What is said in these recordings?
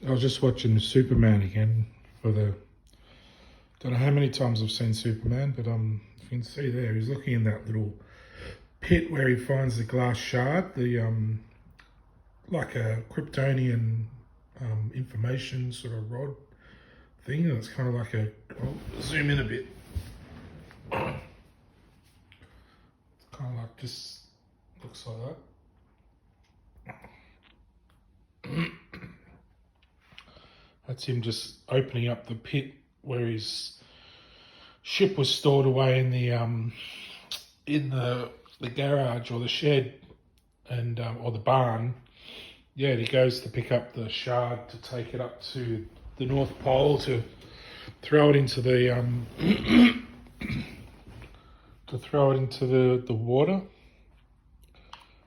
I was just watching Superman again for the. Don't know how many times I've seen Superman, but you can see there he's looking in that little pit where he finds the glass shard, the like a Kryptonian information sort of rod thing, and it's kind of like a. I'll zoom in a bit. It's kind of like just looks like that. That's him just opening up the pit where his ship was stored away in the garage or the shed and or the barn. Yeah, and he goes to pick up the shard to take it up to the North Pole to throw it into the the water.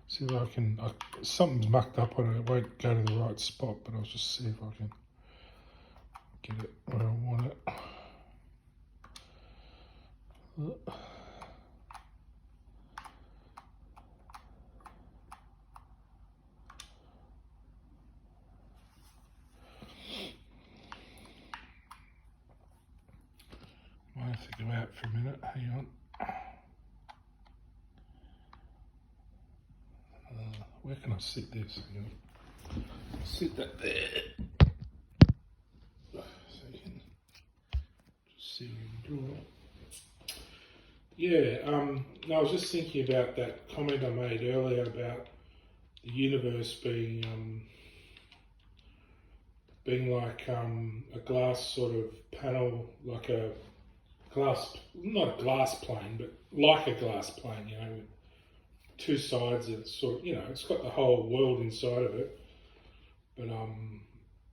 See if I can. Something's mucked up on it. It won't go to the right spot, but I'll just see if I can get it where I want it. Might have to go out for a minute. Hang on. Where can I sit this? Hang on. Sit that there. So you can just see what I'm doing. Yeah, I was just thinking about that comment I made earlier about the universe being like a glass sort of panel, like a glass, not a glass plane, but like a glass plane, you know, with two sides that sort of, you know, it's got the whole world inside of it, but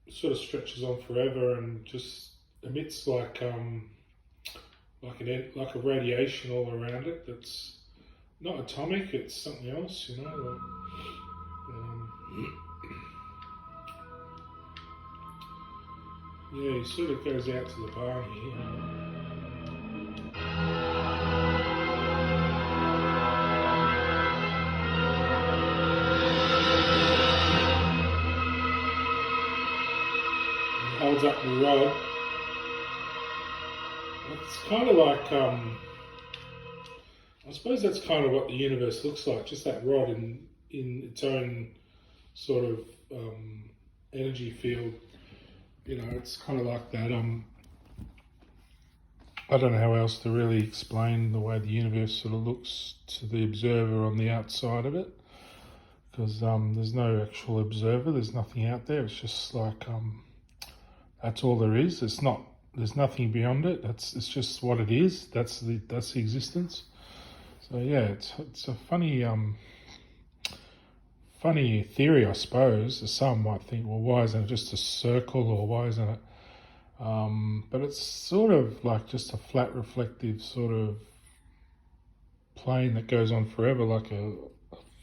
it sort of stretches on forever and just emits like a radiation all around it that's not atomic, it's something else, you know. Like, yeah, he sort of goes out to the barn here. He holds up the rod. It's kind of like, I suppose that's kind of what the universe looks like, just that rod in its own sort of energy field. You know, it's kind of like that. I don't know how else to really explain the way the universe sort of looks to the observer on the outside of it, because there's no actual observer. There's nothing out there. It's just like that's all there is. It's not. There's nothing beyond it. It's just what it is. That's the existence. So yeah, it's a funny theory, I suppose. Some might think, well, why isn't it just a circle, or why isn't it? But it's sort of like just a flat, reflective sort of plane that goes on forever, like a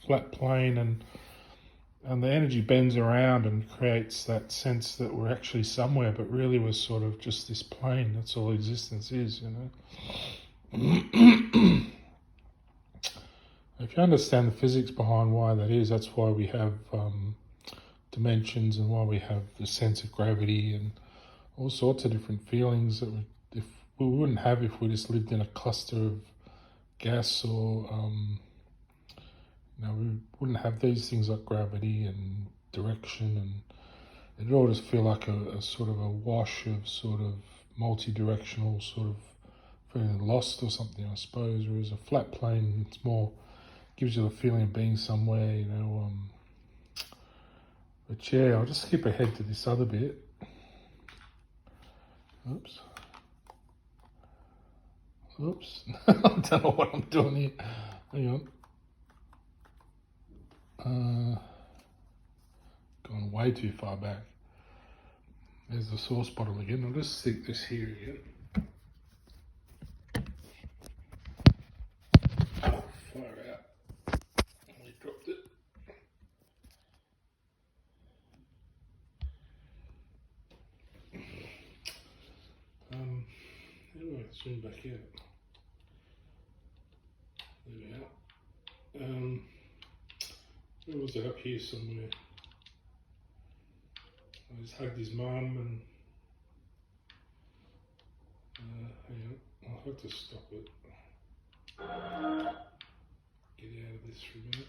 flat plane, and the energy bends around and creates that sense that we're actually somewhere, but really we're sort of just this plane. That's all existence is, you know. If you understand the physics behind why that is, that's why we have dimensions and why we have the sense of gravity and all sorts of different feelings that we wouldn't have if we just lived in a cluster of gas, or we wouldn't have these things like gravity and direction, and it'd all just feel like a sort of a wash of sort of multi-directional sort of feeling lost or something, I suppose. Whereas a flat plane, it's more, gives you the feeling of being somewhere, you know. But yeah, I'll just skip ahead to this other bit. Oops. I don't know what I'm doing here. Hang on. Gone way too far back. There's the sauce bottle again. I'll just stick this here again. Oh, far out. I dropped it. How do I zoom back out? There we are. Where was it? Up here somewhere. He's hugged his mum and hang on, I'll have to stop it. Get out of this for a minute.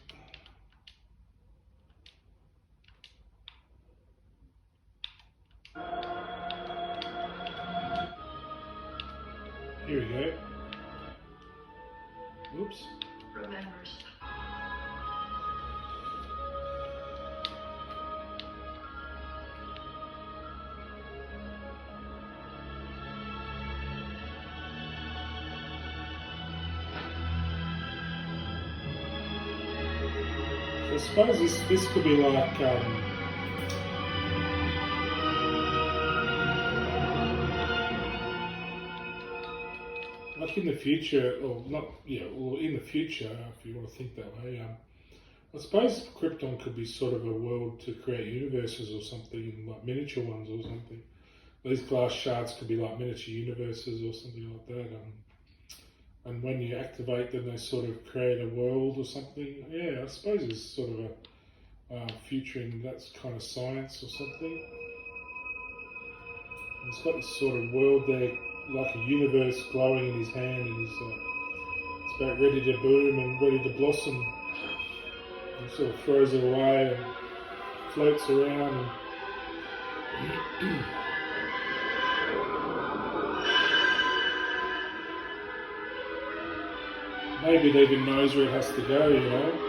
Here we go. Oops. Remembers. I suppose this could be like in the future, or not, yeah, or in the future, if you want to think that way. I suppose Krypton could be sort of a world to create universes or something, like miniature ones or something. These glass shards could be like miniature universes or something like that. And when you activate them, they sort of create a world or something. Yeah, I suppose it's sort of a future in that kind of science or something. And it's got this sort of world there, like a universe glowing in his hand, and he's it's about ready to bloom and ready to blossom. And he sort of throws it away and floats around. And maybe it even knows where it has to go, you know.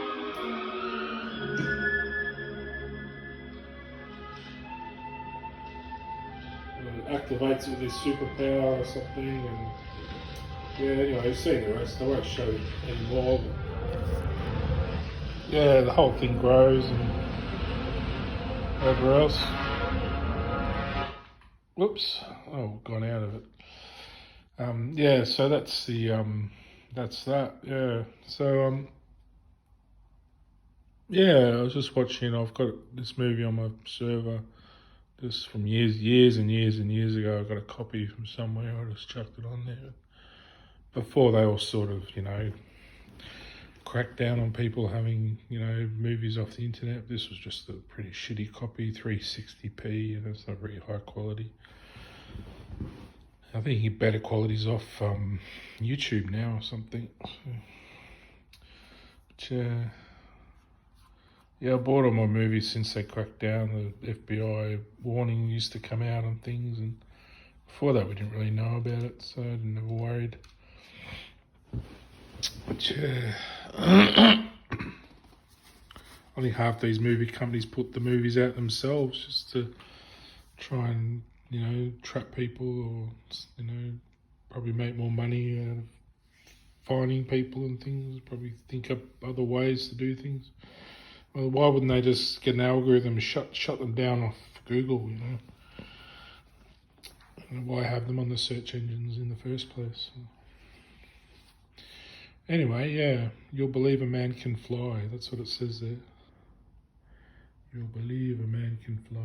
Activates it with his superpower or something, and yeah, anyway, you've seen the rest. I won't show you anymore. But yeah, the whole thing grows and whatever else. Whoops! Oh, gone out of it. Yeah, so that's the that's that. Yeah, so yeah, I was just watching. I've got this movie on my server. Just from years and years ago, I got a copy from somewhere. I just chucked it on there. Before they all sort of, you know, cracked down on people having, you know, movies off the internet. This was just a pretty shitty copy, 360p, and it's not very high quality. I think you get better qualities off YouTube now or something. But yeah, I bought all my movies since they cracked down. The FBI warning used to come out on things, and before that we didn't really know about it, so I never worried. But yeah, I think half these movie companies put the movies out themselves just to try and, you know, trap people, or, you know, probably make more money out of finding people and things, probably think up other ways to do things. Well, why wouldn't they just get an algorithm and shut them down off Google, you know? And why have them on the search engines in the first place? Anyway, yeah, you'll believe a man can fly. That's what it says there. You'll believe a man can fly.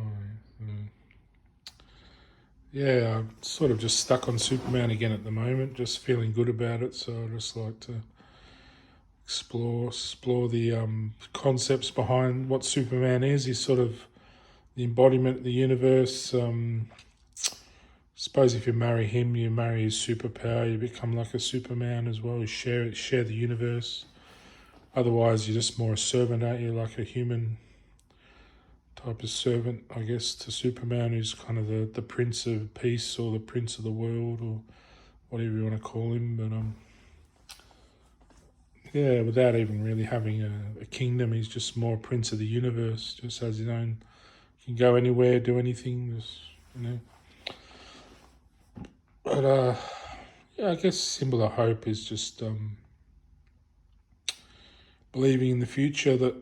So, yeah, I'm sort of just stuck on Superman again at the moment, just feeling good about it. So I just like to explore the concepts behind what Superman is. He's sort of the embodiment of the universe. Suppose if you marry him, you marry his superpower, you become like a Superman as well. You share the universe. Otherwise, you're just more a servant, aren't you? Like a human type of servant, I guess, to Superman, who's kind of the Prince of Peace or the Prince of the World or whatever you want to call him. But yeah, without even really having a kingdom, he's just more a Prince of the Universe. Just has his own, can go anywhere, do anything. Just, you know. But yeah, I guess symbol of hope is just believing in the future that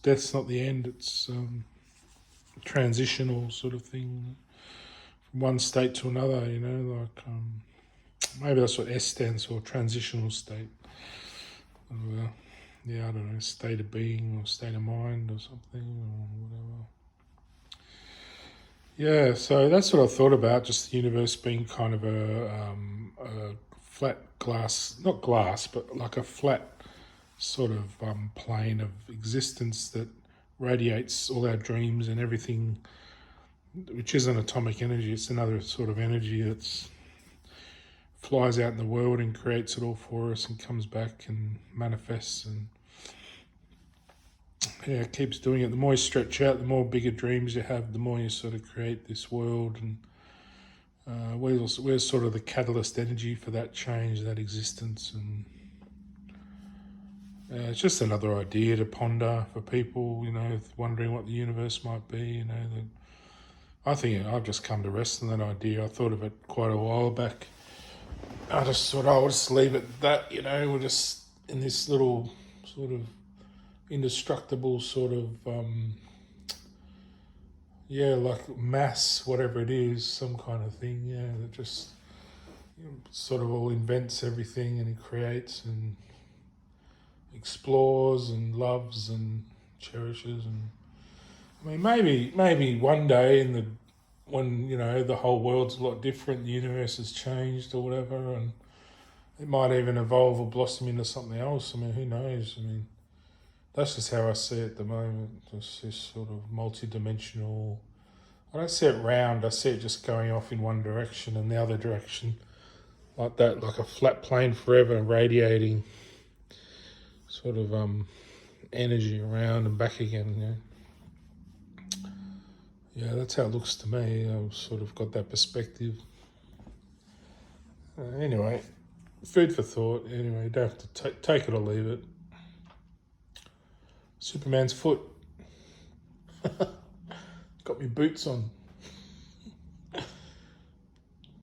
death's not the end. It's a transitional sort of thing from one state to another. You know, like maybe that's what S stands for, transitional state. Yeah, I don't know, state of being or state of mind or something or whatever. Yeah, so that's what I thought about, just the universe being kind of a flat glass, not glass, but like a flat sort of plane of existence that radiates all our dreams and everything which isn't atomic energy. It's another sort of energy that's flies out in the world and creates it all for us and comes back and manifests and yeah, it keeps doing it. The more you stretch out, the more bigger dreams you have, the more you sort of create this world. And we're sort of the catalyst energy for that change, that existence. And it's just another idea to ponder for people, wondering what the universe might be. I think I've just come to rest on that idea. I thought of it quite a while back. I just thought, I'll just leave it at that, we're just in this little sort of indestructible sort of, like mass, whatever it is, some kind of thing, that just sort of all invents everything and it creates and explores and loves and cherishes. And I mean, maybe one day when the whole world's a lot different, the universe has changed or whatever, and it might even evolve or blossom into something else. I mean, who knows? I mean, that's just how I see it at the moment. Just this sort of multi-dimensional. I don't see it round. I see it just going off in one direction and the other direction, like that, like a flat plane forever, radiating sort of energy around and back again. Yeah, that's how it looks to me. I've sort of got that perspective. Anyway, food for thought. Anyway, you don't have to take it or leave it. Superman's foot. Got me boots on.